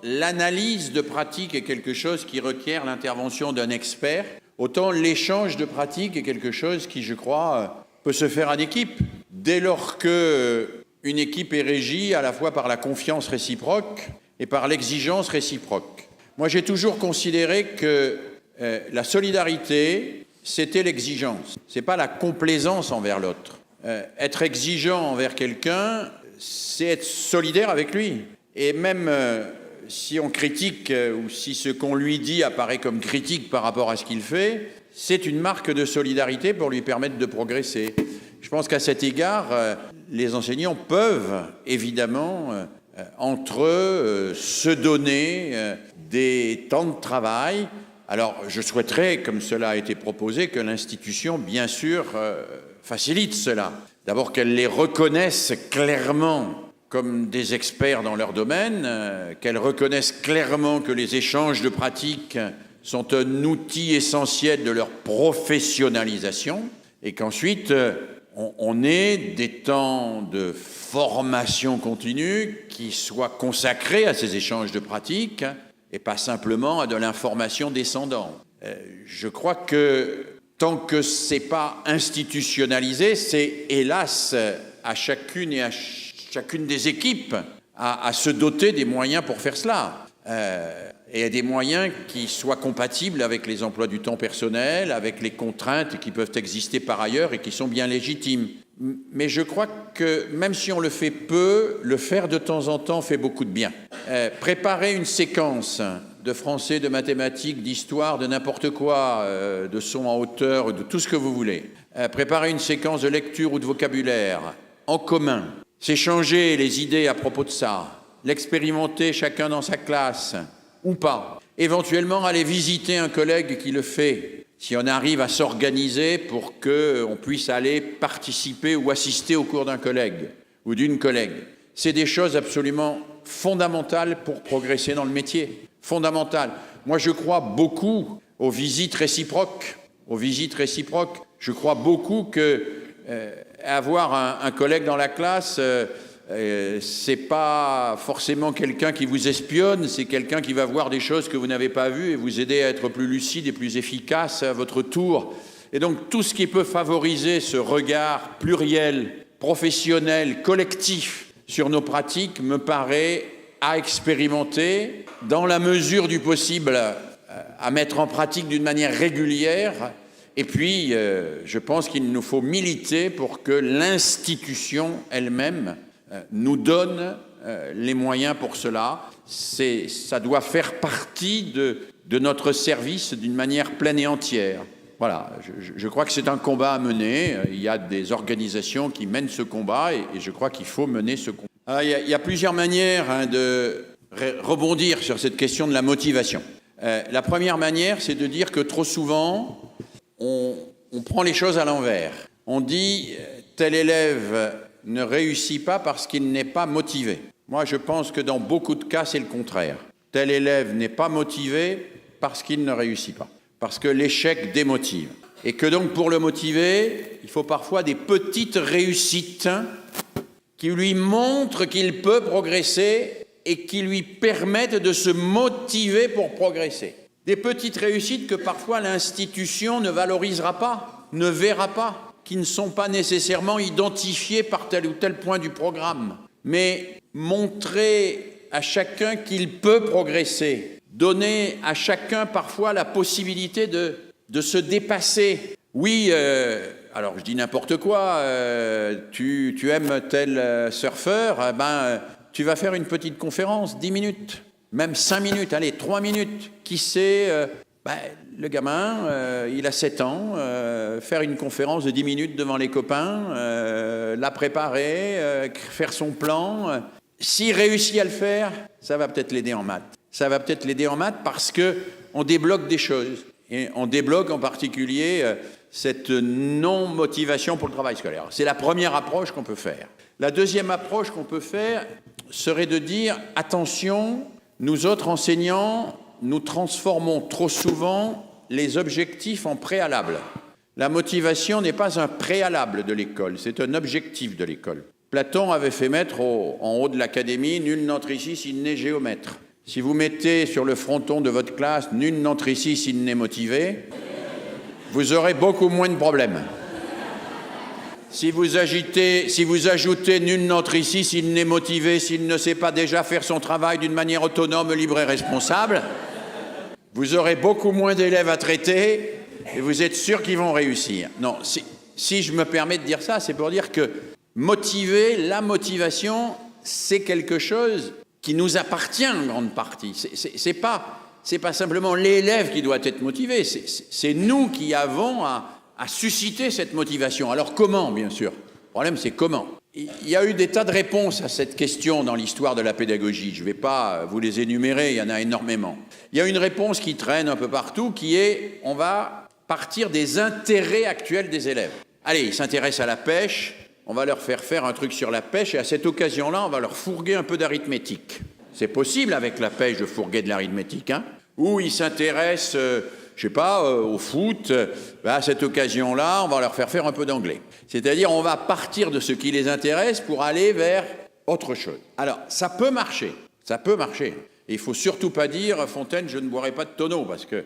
l'analyse de pratique est quelque chose qui requiert l'intervention d'un expert, autant l'échange de pratique est quelque chose qui, je crois, peut se faire en équipe. Dès lors qu'une équipe est régie à la fois par la confiance réciproque et par l'exigence réciproque. Moi, j'ai toujours considéré que la solidarité, c'était l'exigence. Ce n'est pas la complaisance envers l'autre. Être exigeant envers quelqu'un, c'est être solidaire avec lui. Et même si on critique ou si ce qu'on lui dit apparaît comme critique par rapport à ce qu'il fait, c'est une marque de solidarité pour lui permettre de progresser. Je pense qu'à cet égard, les enseignants peuvent évidemment, entre eux, se donner des temps de travail. Alors, je souhaiterais, comme cela a été proposé, que l'institution, bien sûr, facilite cela. D'abord, qu'elle les reconnaisse clairement comme des experts dans leur domaine, qu'elles reconnaissent clairement que les échanges de pratiques sont un outil essentiel de leur professionnalisation, et qu'ensuite, on ait des temps de formation continue qui soient consacrés à ces échanges de pratiques, et pas simplement à de l'information descendante. Je crois que tant que ce n'est pas institutionnalisé, c'est hélas à chacune et à chacune des équipes à se doter des moyens pour faire cela. Et des moyens qui soient compatibles avec les emplois du temps personnel, avec les contraintes qui peuvent exister par ailleurs et qui sont bien légitimes. Mais je crois que même si on le fait peu, le faire de temps en temps fait beaucoup de bien. Préparer une séquence de français, de mathématiques, d'histoire, de n'importe quoi, de son en hauteur, de tout ce que vous voulez. Préparer une séquence de lecture ou de vocabulaire en commun, s'échanger les idées à propos de ça, l'expérimenter chacun dans sa classe, ou pas. Éventuellement, aller visiter un collègue qui le fait, si on arrive à s'organiser pour qu'on puisse aller participer ou assister au cours d'un collègue ou d'une collègue. C'est des choses absolument fondamentales pour progresser dans le métier. Fondamentales. Moi, je crois beaucoup aux visites réciproques. Je crois beaucoup que avoir un collègue dans la classe, c'est pas forcément quelqu'un qui vous espionne, c'est quelqu'un qui va voir des choses que vous n'avez pas vues et vous aider à être plus lucide et plus efficace à votre tour. Et donc tout ce qui peut favoriser ce regard pluriel, professionnel, collectif sur nos pratiques me paraît à expérimenter, dans la mesure du possible, à mettre en pratique d'une manière régulière. Et puis, je pense qu'il nous faut militer pour que l'institution elle-même nous donne les moyens pour cela. Ça doit faire partie de notre service d'une manière pleine et entière. Voilà, je crois que c'est un combat à mener. Il y a des organisations qui mènent ce combat et je crois qu'il faut mener ce combat. Alors, il y a plusieurs manières de rebondir sur cette question de la motivation. La première manière, c'est de dire que trop souvent, on prend les choses à l'envers. On dit tel élève ne réussit pas parce qu'il n'est pas motivé. Moi, je pense que dans beaucoup de cas, c'est le contraire. Tel élève n'est pas motivé parce qu'il ne réussit pas, parce que l'échec démotive. Et que donc, pour le motiver, il faut parfois des petites réussites qui lui montrent qu'il peut progresser et qui lui permettent de se motiver pour progresser. Des petites réussites que parfois l'institution ne valorisera pas, ne verra pas, qui ne sont pas nécessairement identifiés par tel ou tel point du programme. Mais montrer à chacun qu'il peut progresser, donner à chacun parfois la possibilité de se dépasser. Oui, alors je dis n'importe quoi, tu aimes tel surfeur, tu vas faire une petite conférence, 10 minutes, même 5 minutes, allez, 3 minutes. Qui sait, le gamin, il a 7 ans, faire une conférence de 10 minutes devant les copains, la préparer, faire son plan. S'il réussit à le faire, ça va peut-être l'aider en maths. Ça va peut-être l'aider en maths parce qu'on débloque des choses. Et on débloque en particulier cette non-motivation pour le travail scolaire. C'est la première approche qu'on peut faire. La deuxième approche qu'on peut faire serait de dire « Attention, nous autres enseignants, nous transformons trop souvent les objectifs en préalables. La motivation n'est pas un préalable de l'école, c'est un objectif de l'école. Platon avait fait mettre en haut de l'académie « Nul n'entre ici s'il n'est géomètre ». Si vous mettez sur le fronton de votre classe « Nul n'entre ici s'il n'est motivé », vous aurez beaucoup moins de problèmes. Si vous ajoutez « Nul n'entre ici s'il n'est motivé, s'il ne sait pas déjà faire son travail d'une manière autonome, libre et responsable », vous aurez beaucoup moins d'élèves à traiter et vous êtes sûr qu'ils vont réussir. Non, si je me permets de dire ça, c'est pour dire que la motivation, c'est quelque chose qui nous appartient en grande partie. C'est pas simplement l'élève qui doit être motivé, c'est nous qui avons à susciter cette motivation. Alors comment, bien sûr? Le problème, c'est comment. Il y a eu des tas de réponses à cette question dans l'histoire de la pédagogie. Je ne vais pas vous les énumérer, il y en a énormément. Il y a une réponse qui traîne un peu partout, qui est on va partir des intérêts actuels des élèves. Allez, ils s'intéressent à la pêche, on va leur faire un truc sur la pêche, et à cette occasion-là, on va leur fourguer un peu d'arithmétique. C'est possible avec la pêche de fourguer de l'arithmétique, hein? Ou ils s'intéressent, au foot, à cette occasion-là, on va leur faire un peu d'anglais. C'est-à-dire, on va partir de ce qui les intéresse pour aller vers autre chose. Alors, ça peut marcher. Et il ne faut surtout pas dire, Fontaine, je ne boirai pas de tonneau, parce que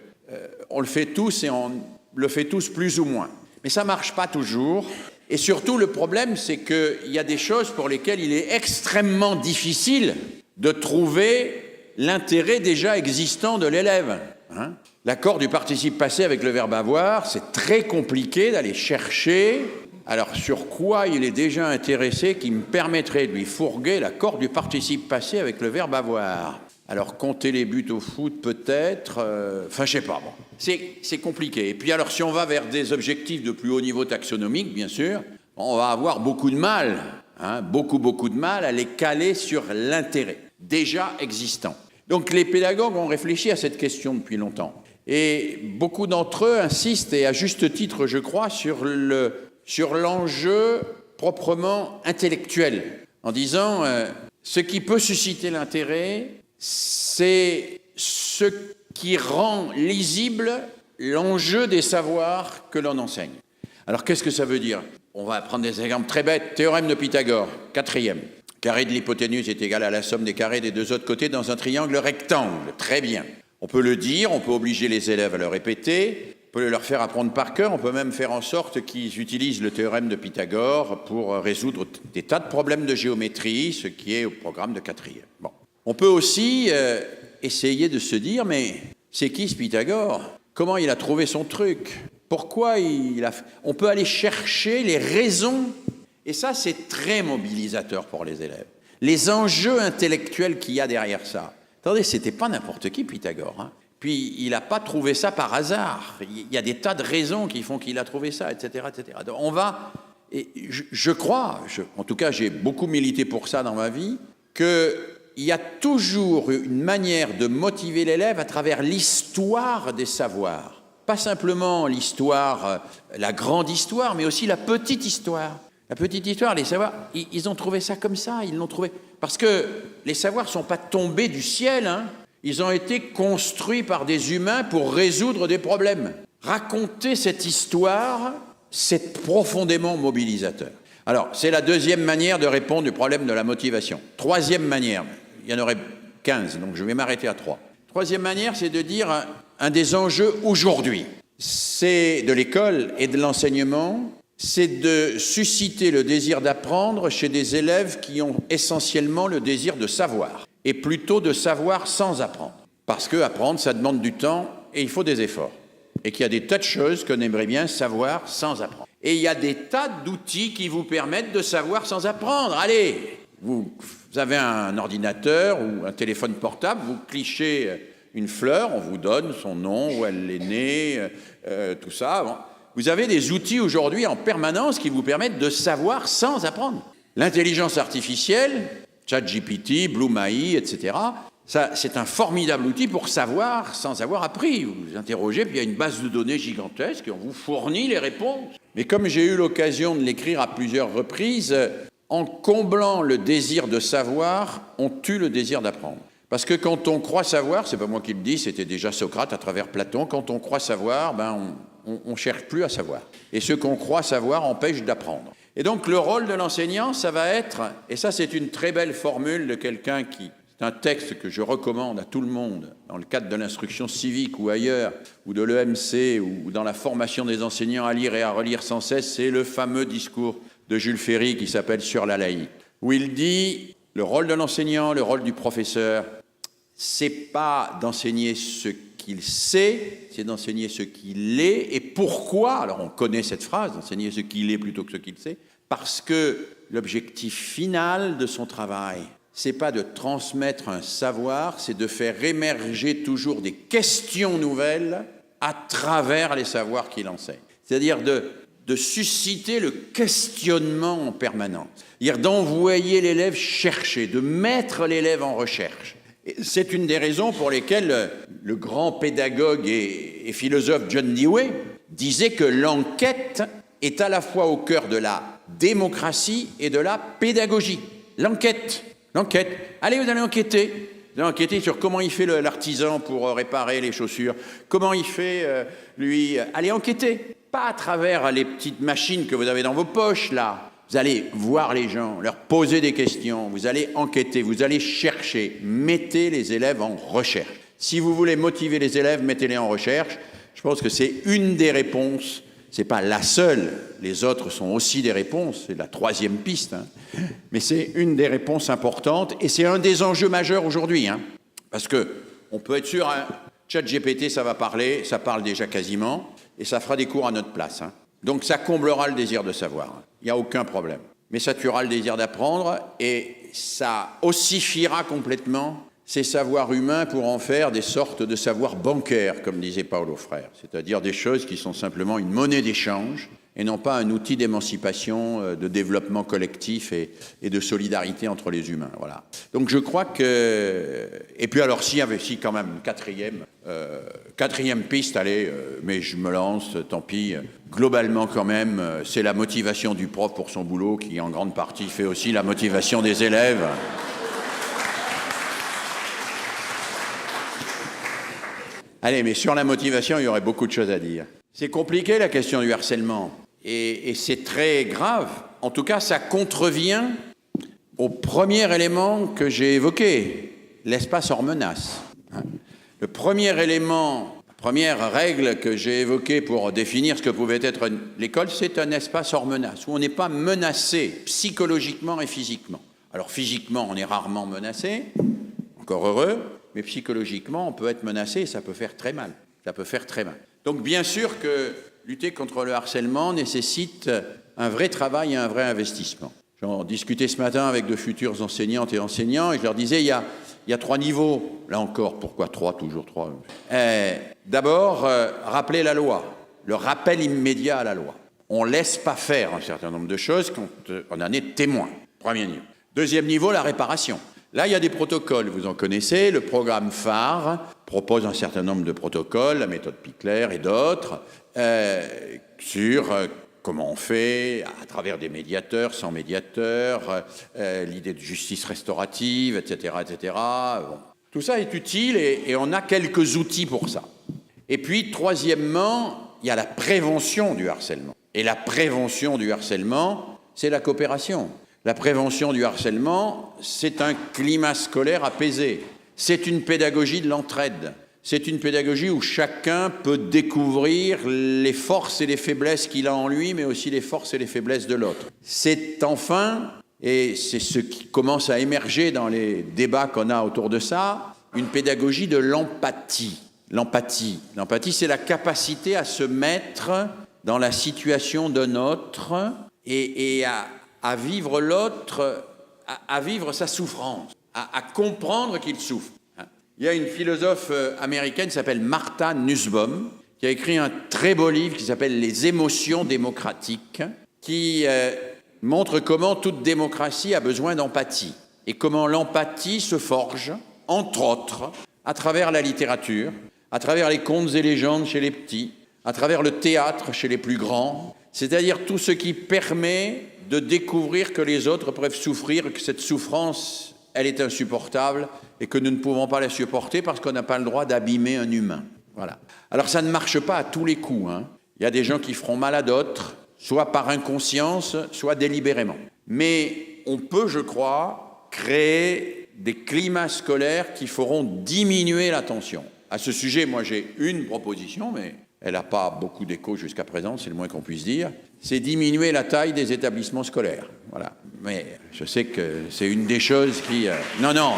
on le fait tous et on le fait tous plus ou moins. Mais ça ne marche pas toujours. Et surtout, le problème, c'est qu'il y a des choses pour lesquelles il est extrêmement difficile de trouver l'intérêt déjà existant de l'élève. Hein? L'accord du participe passé avec le verbe avoir, c'est très compliqué d'aller chercher. Alors, sur quoi il est déjà intéressé qui me permettrait de lui fourguer l'accord du participe passé avec le verbe avoir? Alors, compter les buts au foot, peut-être... je sais pas. Bon. C'est compliqué. Et puis, alors, si on va vers des objectifs de plus haut niveau taxonomique, bien sûr, on va avoir beaucoup de mal, beaucoup de mal à les caler sur l'intérêt déjà existant. Donc, les pédagogues ont réfléchi à cette question depuis longtemps. Et beaucoup d'entre eux insistent, et à juste titre, je crois, sur l'enjeu proprement intellectuel, en disant ce qui peut susciter l'intérêt, c'est ce qui rend lisible l'enjeu des savoirs que l'on enseigne. Alors, qu'est-ce que ça veut dire? On va prendre des exemples très bêtes. Théorème de Pythagore, 4e. Carré de l'hypoténuse est égal à la somme des carrés des deux autres côtés dans un triangle rectangle. Très bien. On peut le dire, on peut obliger les élèves à le répéter, on peut leur faire apprendre par cœur, on peut même faire en sorte qu'ils utilisent le théorème de Pythagore pour résoudre des tas de problèmes de géométrie, ce qui est au programme de 4e. Bon. On peut aussi essayer de se dire, mais c'est qui ce Pythagore? Comment il a trouvé son truc? Pourquoi On peut aller chercher les raisons, et ça c'est très mobilisateur pour les élèves. Les enjeux intellectuels qu'il y a derrière ça. Attendez, c'était pas n'importe qui Pythagore, hein. Puis il n'a pas trouvé ça par hasard. Il y a des tas de raisons qui font qu'il a trouvé ça, etc., etc. Donc on va, et je crois, en tout cas j'ai beaucoup milité pour ça dans ma vie, qu'il y a toujours une manière de motiver l'élève à travers l'histoire des savoirs. Pas simplement l'histoire, la grande histoire, mais aussi la petite histoire. La petite histoire, les savoirs, ils ont trouvé ça comme ça, ils l'ont trouvé. Parce que les savoirs ne sont pas tombés du ciel, hein. Ils ont été construits par des humains pour résoudre des problèmes. Raconter cette histoire, c'est profondément mobilisateur. Alors, c'est la deuxième manière de répondre au problème de la motivation. Troisième manière, il y en aurait 15, donc je vais m'arrêter à 3. Troisième manière, c'est de dire un des enjeux aujourd'hui. C'est de l'école et de l'enseignement, c'est de susciter le désir d'apprendre chez des élèves qui ont essentiellement le désir de savoir, et plutôt de savoir sans apprendre. Parce que apprendre, ça demande du temps et il faut des efforts. Et qu'il y a des tas de choses qu'on aimerait bien savoir sans apprendre. Et il y a des tas d'outils qui vous permettent de savoir sans apprendre. Allez, vous avez un ordinateur ou un téléphone portable, vous clichez une fleur, on vous donne son nom, où elle est née, tout ça. Bon. Vous avez des outils aujourd'hui en permanence qui vous permettent de savoir sans apprendre. L'intelligence artificielle, ChatGPT, BlueMai, etc., ça, c'est un formidable outil pour savoir sans avoir appris. Vous vous interrogez, puis il y a une base de données gigantesque et on vous fournit les réponses. Mais comme j'ai eu l'occasion de l'écrire à plusieurs reprises, en comblant le désir de savoir, on tue le désir d'apprendre. Parce que quand on croit savoir, c'est pas moi qui le dis, c'était déjà Socrate à travers Platon, quand on croit savoir, on cherche plus à savoir. Et ce qu'on croit savoir empêche d'apprendre. Et donc le rôle de l'enseignant, ça va être, et ça c'est une très belle formule de quelqu'un qui, C'est un texte que je recommande à tout le monde dans le cadre de l'instruction civique ou ailleurs, ou de l'EMC, ou dans la formation des enseignants à lire et à relire sans cesse. C'est le fameux discours de Jules Ferry qui s'appelle « Sur la laïque », où il dit « Le rôle de l'enseignant, le rôle du professeur, c'est pas d'enseigner ce qu'il sait, c'est d'enseigner ce qu'il est. Et pourquoi ?» Alors on connaît cette phrase, d'enseigner ce qu'il est plutôt que ce qu'il sait, parce que l'objectif final de son travail, c'est pas de transmettre un savoir, c'est de faire émerger toujours des questions nouvelles à travers les savoirs qu'il enseigne. C'est-à-dire de susciter le questionnement en permanence, c'est-à-dire d'envoyer l'élève chercher, de mettre l'élève en recherche. Et c'est une des raisons pour lesquelles le grand pédagogue et philosophe John Dewey disait que l'enquête est à la fois au cœur de la démocratie et de la pédagogie. L'enquête. Allez, vous allez enquêter. Vous allez enquêter sur comment il fait l'artisan pour réparer les chaussures. Comment il fait, lui. Allez enquêter. Pas à travers les petites machines que vous avez dans vos poches, là. Vous allez voir les gens, leur poser des questions. Vous allez enquêter, vous allez chercher. Mettez les élèves en recherche. Si vous voulez motiver les élèves, mettez-les en recherche. Je pense que c'est une des réponses. Ce n'est pas la seule, les autres sont aussi des réponses, c'est la troisième piste, hein. Mais c'est une des réponses importantes et c'est un des enjeux majeurs aujourd'hui, hein. Parce qu'on peut être sûr, hein, ChatGPT, ça va parler, ça parle déjà quasiment, et ça fera des cours à notre place, hein. Donc ça comblera le désir de savoir, il n'y a aucun problème. Mais ça tuera le désir d'apprendre et ça ossifiera complètement ces savoirs humains pour en faire des sortes de savoirs bancaires, comme disait Paulo Freire, c'est-à-dire des choses qui sont simplement une monnaie d'échange et non pas un outil d'émancipation, de développement collectif et de solidarité entre les humains. Voilà. Donc je crois que... Et puis alors, s'il y avait quand même une quatrième piste, allez, mais je me lance, tant pis. Globalement quand même, c'est la motivation du prof pour son boulot qui en grande partie fait aussi la motivation des élèves. Allez, mais sur la motivation, il y aurait beaucoup de choses à dire. C'est compliqué la question du harcèlement, et c'est très grave. En tout cas, ça contrevient au premier élément que j'ai évoqué, l'espace hors menace. Le premier élément, la première règle que j'ai évoquée pour définir ce que pouvait être l'école, c'est un espace hors menace, où on n'est pas menacé psychologiquement et physiquement. Alors physiquement, on est rarement menacé, encore heureux, mais psychologiquement, on peut être menacé et ça peut faire très mal. Donc bien sûr que lutter contre le harcèlement nécessite un vrai travail et un vrai investissement. J'en discutais ce matin avec de futures enseignantes et enseignants et je leur disais, il y a 3 niveaux. Là encore, pourquoi 3, toujours 3 D'abord, rappeler la loi, le rappel immédiat à la loi. On ne laisse pas faire un certain nombre de choses quand on en est témoin. Premier niveau. Deuxième niveau, la réparation. Là, il y a des protocoles, vous en connaissez. Le programme phare propose un certain nombre de protocoles, la méthode Pikler et d'autres, sur comment on fait à travers des médiateurs, sans médiateurs, l'idée de justice restaurative, etc. etc. Bon. Tout ça est utile et on a quelques outils pour ça. Et puis, troisièmement, il y a la prévention du harcèlement. Et la prévention du harcèlement, c'est la coopération. La prévention du harcèlement, c'est un climat scolaire apaisé. C'est une pédagogie de l'entraide. C'est une pédagogie où chacun peut découvrir les forces et les faiblesses qu'il a en lui, mais aussi les forces et les faiblesses de l'autre. C'est enfin, et c'est ce qui commence à émerger dans les débats qu'on a autour de ça, une pédagogie de l'empathie. L'empathie, c'est la capacité à se mettre dans la situation d'un autre et à vivre l'autre, à vivre sa souffrance, à comprendre qu'il souffre. Il y a une philosophe américaine qui s'appelle Martha Nussbaum, qui a écrit un très beau livre qui s'appelle « Les émotions démocratiques », qui montre comment toute démocratie a besoin d'empathie et comment l'empathie se forge, entre autres, à travers la littérature, à travers les contes et légendes chez les petits, à travers le théâtre chez les plus grands, c'est-à-dire tout ce qui permet de découvrir que les autres peuvent souffrir, que cette souffrance, elle est insupportable et que nous ne pouvons pas la supporter parce qu'on n'a pas le droit d'abîmer un humain. Voilà. Alors ça ne marche pas à tous les coups, hein. Il y a des gens qui feront mal à d'autres, soit par inconscience, soit délibérément. Mais on peut, je crois, créer des climats scolaires qui feront diminuer la tension. À ce sujet, moi j'ai une proposition, mais elle n'a pas beaucoup d'écho jusqu'à présent, c'est le moins qu'on puisse dire, c'est diminuer la taille des établissements scolaires. Voilà. Mais je sais que c'est une des choses qui... Non.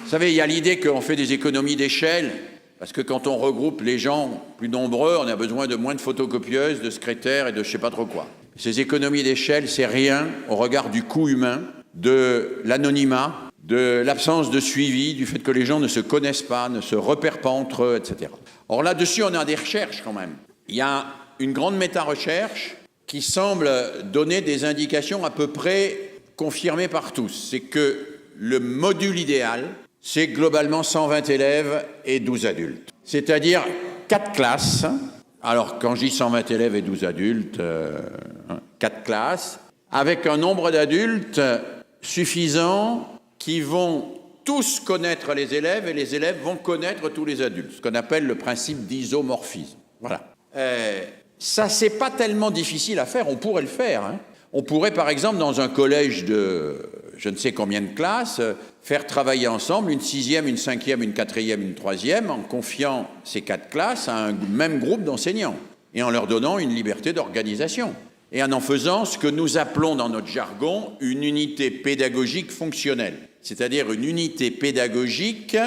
Vous savez, il y a l'idée qu'on fait des économies d'échelle, parce que quand on regroupe les gens plus nombreux, on a besoin de moins de photocopieuses, de secrétaires et de je ne sais pas trop quoi. Ces économies d'échelle, c'est rien au regard du coût humain, de l'anonymat, de l'absence de suivi, du fait que les gens ne se connaissent pas, ne se repèrent pas entre eux, etc. Or là-dessus, on a des recherches quand même. Il y a une grande méta-recherche qui semble donner des indications à peu près confirmées par tous. C'est que le module idéal, c'est globalement 120 élèves et 12 adultes. C'est-à-dire 4 classes. Alors, quand je dis 120 élèves et 12 adultes, 4 classes, avec un nombre d'adultes suffisant qui vont tous connaître les élèves et les élèves vont connaître tous les adultes, ce qu'on appelle le principe d'isomorphisme. Voilà. Ça, c'est pas tellement difficile à faire, on pourrait le faire. Hein. On pourrait, par exemple, dans un collège de je ne sais combien de classes, faire travailler ensemble une 6e, une 5e, une 4e, une 3e, en confiant ces 4 classes à un même groupe d'enseignants et en leur donnant une liberté d'organisation. Et en faisant ce que nous appelons dans notre jargon une unité pédagogique fonctionnelle, c'est-à-dire une unité pédagogique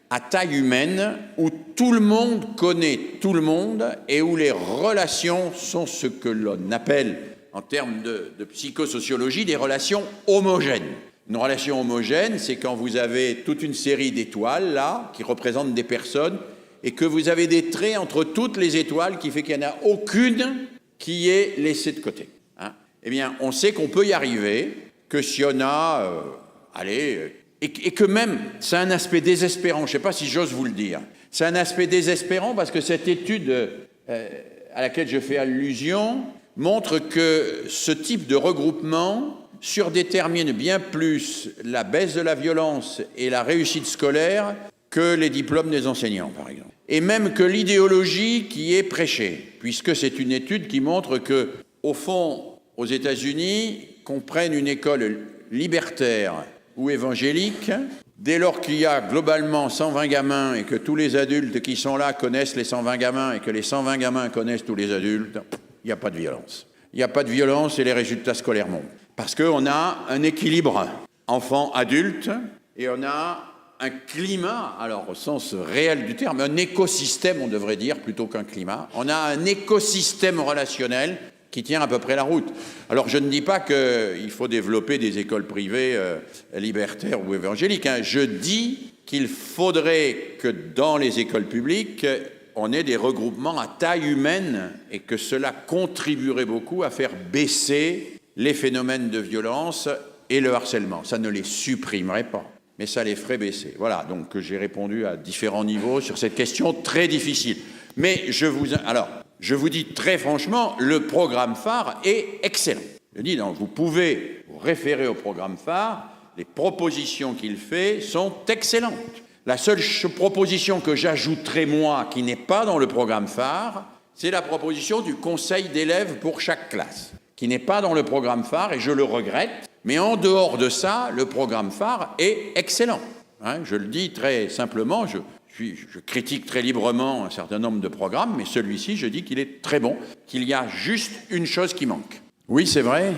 à taille humaine où tout le monde connaît tout le monde et où les relations sont ce que l'on appelle, en termes de psychosociologie, des relations homogènes. Une relation homogène, c'est quand vous avez toute une série d'étoiles, là, qui représentent des personnes, et que vous avez des traits entre toutes les étoiles qui fait qu'il n'y en a aucune qui est laissé de côté. Hein. Eh bien, on sait qu'on peut y arriver, que si on a... et que même, c'est un aspect désespérant, je ne sais pas si j'ose vous le dire, c'est un aspect désespérant parce que cette étude à laquelle je fais allusion montre que ce type de regroupement surdétermine bien plus la baisse de la violence et la réussite scolaire que les diplômes des enseignants, par exemple. Et même que l'idéologie qui est prêchée, puisque c'est une étude qui montre que, au fond, aux États-Unis, qu'on prenne une école libertaire ou évangélique, dès lors qu'il y a globalement 120 gamins et que tous les adultes qui sont là connaissent les 120 gamins et que les 120 gamins connaissent tous les adultes, il n'y a pas de violence. Il n'y a pas de violence et les résultats scolaires montent. Parce qu'on a un équilibre enfant-adulte et on a un climat, alors au sens réel du terme, un écosystème, on devrait dire, plutôt qu'un climat. On a un écosystème relationnel qui tient à peu près la route. Alors je ne dis pas qu'il faut développer des écoles privées libertaires ou évangéliques. Hein. Je dis qu'il faudrait que dans les écoles publiques, on ait des regroupements à taille humaine et que cela contribuerait beaucoup à faire baisser les phénomènes de violence et le harcèlement. Ça ne les supprimerait pas, mais ça les ferait baisser. Voilà, donc j'ai répondu à différents niveaux sur cette question très difficile. Mais je vous dis très franchement, le programme phare est excellent. Je dis donc, vous pouvez vous référer au programme phare, les propositions qu'il fait sont excellentes. La seule proposition que j'ajouterai, moi, qui n'est pas dans le programme phare, c'est la proposition du conseil d'élèves pour chaque classe, qui n'est pas dans le programme phare, et je le regrette. Mais en dehors de ça, le programme phare est excellent. Hein, je le dis très simplement, je critique très librement un certain nombre de programmes, mais celui-ci, je dis qu'il est très bon, qu'il y a juste une chose qui manque. Oui, c'est vrai,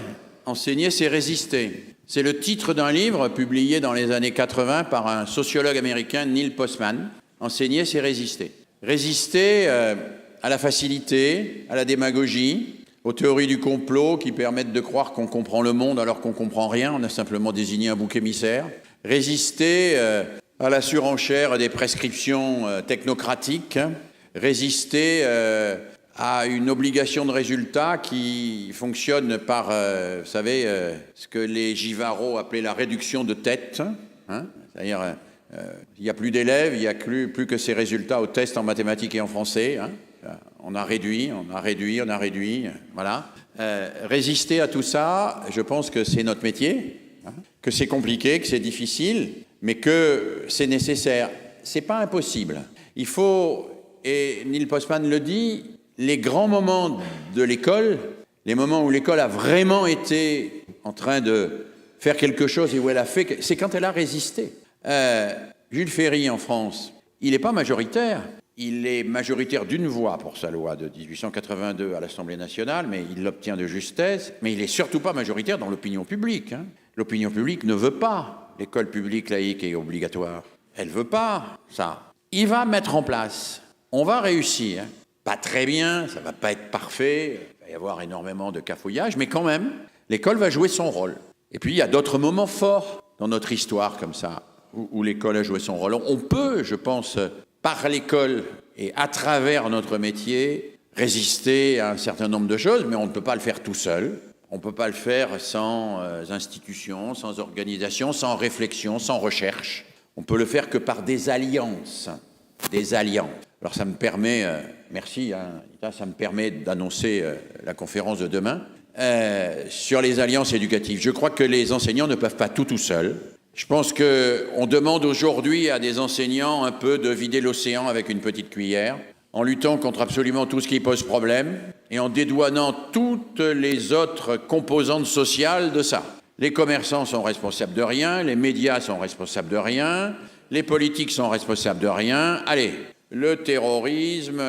enseigner, c'est résister. C'est le titre d'un livre publié dans les années 80 par un sociologue américain, Neil Postman. Enseigner, c'est résister. Résister à la facilité, à la démagogie, aux théories du complot qui permettent de croire qu'on comprend le monde alors qu'on ne comprend rien, on a simplement désigné un bouc émissaire. Résister à la surenchère des prescriptions technocratiques. Résister à une obligation de résultat qui fonctionne par, vous savez, ce que les Givaro appelaient la réduction de tête. Hein, c'est-à-dire, il n'y a plus d'élèves, il n'y a plus que ces résultats aux tests en mathématiques et en français. Hein. On a réduit, voilà. Résister à tout ça, je pense que c'est notre métier, hein, que c'est compliqué, que c'est difficile, mais que c'est nécessaire. C'est pas impossible. Il faut, et Neil Postman le dit, les grands moments de l'école, les moments où l'école a vraiment été en train de faire quelque chose et où elle a fait, c'est quand elle a résisté. Jules Ferry en France, il n'est pas majoritaire. Il est majoritaire d'une voix pour sa loi de 1882 à l'Assemblée nationale, mais il l'obtient de justesse. Mais il n'est surtout pas majoritaire dans l'opinion publique. L'opinion publique ne veut pas l'école publique laïque et obligatoire. Elle ne veut pas ça. Il va mettre en place. On va réussir. Pas très bien, ça ne va pas être parfait. Il va y avoir énormément de cafouillage, mais quand même, l'école va jouer son rôle. Et puis, il y a d'autres moments forts dans notre histoire comme ça, où l'école a joué son rôle. On peut, je pense, par l'école et à travers notre métier, résister à un certain nombre de choses, mais on ne peut pas le faire tout seul. On ne peut pas le faire sans institutions, sans organisation, sans réflexion, sans recherche. On peut le faire que par des alliances. Des alliances. Alors ça me permet, merci, ça me permet d'annoncer la conférence de demain sur les alliances éducatives. Je crois que les enseignants ne peuvent pas tout seuls. Je pense qu'on demande aujourd'hui à des enseignants un peu de vider l'océan avec une petite cuillère, en luttant contre absolument tout ce qui pose problème et en dédouanant toutes les autres composantes sociales de ça. Les commerçants sont responsables de rien, les médias sont responsables de rien, les politiques sont responsables de rien. Allez, le terrorisme,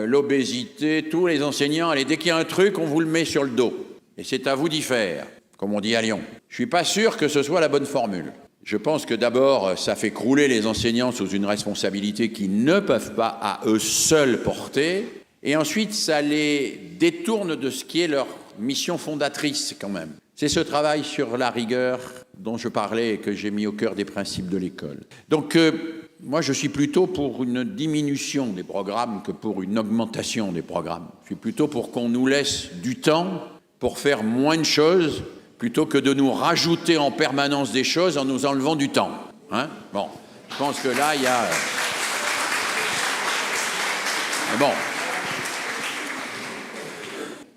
l'obésité, tous les enseignants, allez, dès qu'il y a un truc, on vous le met sur le dos. Et c'est à vous d'y faire, comme on dit à Lyon. Je ne suis pas sûr que ce soit la bonne formule. Je pense que d'abord, ça fait crouler les enseignants sous une responsabilité qu'ils ne peuvent pas à eux seuls porter. Et ensuite, ça les détourne de ce qui est leur mission fondatrice quand même. C'est ce travail sur la rigueur dont je parlais et que j'ai mis au cœur des principes de l'école. Donc, moi, je suis plutôt pour une diminution des programmes que pour une augmentation des programmes. Je suis plutôt pour qu'on nous laisse du temps pour faire moins de choses plutôt que de nous rajouter en permanence des choses en nous enlevant du temps. Bon, je pense que là, il y a... Bon.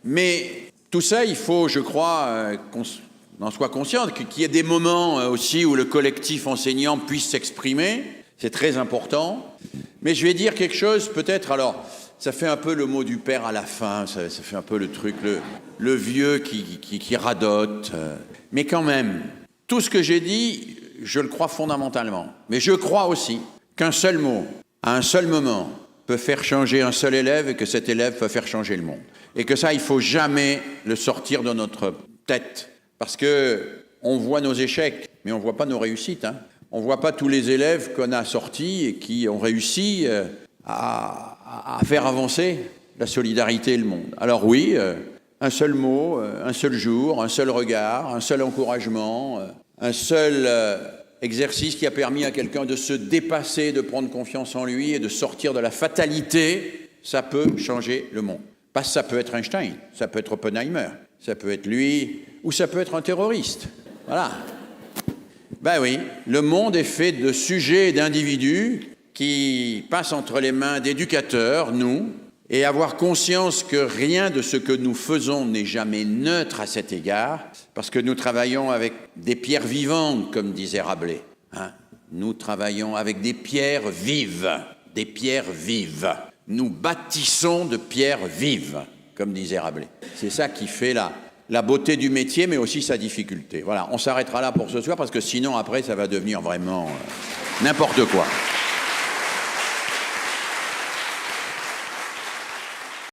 Mais tout ça, il faut, je crois, qu'on en soit conscient, qu'il y ait des moments aussi où le collectif enseignant puisse s'exprimer. C'est très important. Mais je vais dire quelque chose, peut-être, alors, ça fait un peu le mot du père à la fin, ça fait un peu le truc, le vieux qui radote. Mais quand même, tout ce que j'ai dit, je le crois fondamentalement. Mais je crois aussi qu'un seul mot, à un seul moment, peut faire changer un seul élève et que cet élève peut faire changer le monde. Et que ça, il ne faut jamais le sortir de notre tête. Parce qu'on voit nos échecs, mais on ne voit pas nos réussites. On ne voit pas tous les élèves qu'on a sortis et qui ont réussi à faire avancer la solidarité et le monde. Alors oui, un seul mot, un seul jour, un seul regard, un seul encouragement, un seul exercice qui a permis à quelqu'un de se dépasser, de prendre confiance en lui et de sortir de la fatalité, ça peut changer le monde. Parce que ça peut être Einstein, ça peut être Oppenheimer, ça peut être lui, ou ça peut être un terroriste. Voilà. Ben oui, le monde est fait de sujets et d'individus qui passent entre les mains d'éducateurs, nous, et avoir conscience que rien de ce que nous faisons n'est jamais neutre à cet égard, parce que nous travaillons avec des pierres vivantes, comme disait Rabelais. Nous travaillons avec des pierres vives, des pierres vives. Nous bâtissons de pierres vives, comme disait Rabelais. C'est ça qui fait la beauté du métier, mais aussi sa difficulté. Voilà, on s'arrêtera là pour ce soir, parce que sinon, après, ça va devenir vraiment n'importe quoi.